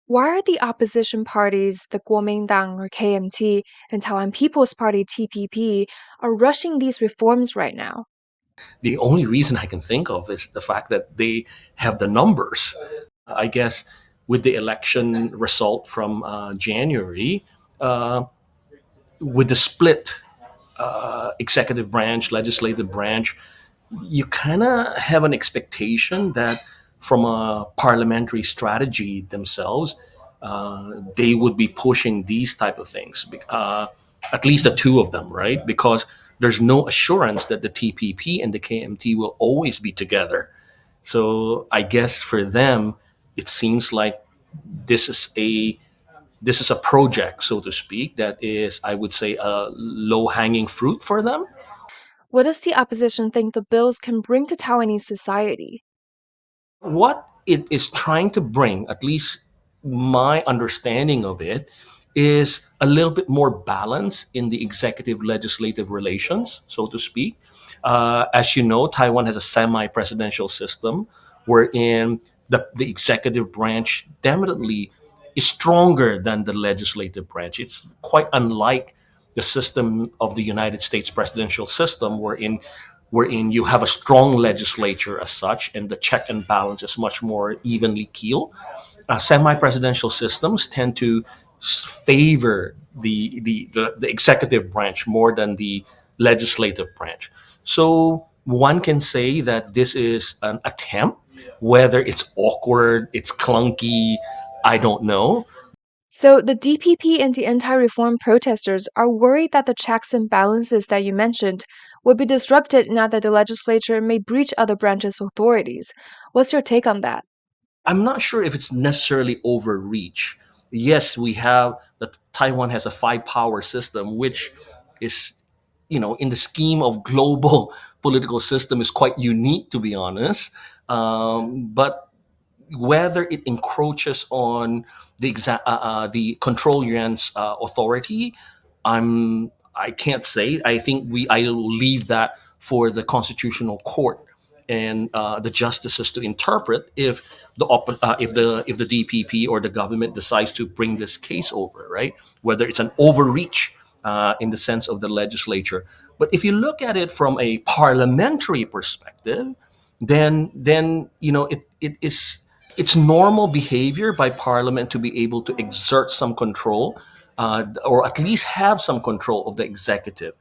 Why are the opposition parties, the Kuomintang or KMT and Taiwan People's Party TPP, are rushing these reforms right now? The only reason I can think of is the fact that they have the numbers. I guess with the election result from January, uh, with the split executive branch, legislative branch, you kind of have an expectation that from a parliamentary strategy themselves, they would be pushing these type of things. At least the two of them, right? Because there's no assurance that the TPP and the KMT will always be together. So I guess for them, it seems like this is a this is a project, so to speak, that is, I would say, a low hanging fruit for them. What does the opposition think the bills can bring to Taiwanese society? What it is trying to bring, at least my understanding of it, is a little bit more balance in the executive legislative relations, so to speak. As you know, Taiwan has a semi presidential system wherein the executive branch definitely is stronger than the legislative branch. It's quite unlike the system of the United States presidential system, wherein you have a strong legislature as such, and the check and balance is much more evenly keeled. Semi-presidential systems tend to favor the executive branch more than the legislative branch. So one can say that this is an attempt. Whether it's awkward, it's clunky, I don't know. So, the DPP and the anti reform protesters are worried that the checks and balances that you mentioned would be disrupted now that the legislature may breach other branches' authorities. What's your take on that? I'm not sure if it's necessarily overreach. Yes, we have that Taiwan has a five power system, which is, in the scheme of global political system, is quite unique, to be honest. But whether it encroaches on the control yuan's authority, I can't say. I will leave that for the constitutional court and the justices to interpret if the DPP or the government decides to bring this case over, right? Whether it's an overreach in the sense of the legislature. But if you look at it from a parliamentary perspective, then it's normal behavior by parliament to be able to exert some control, or at least have some control of the executive.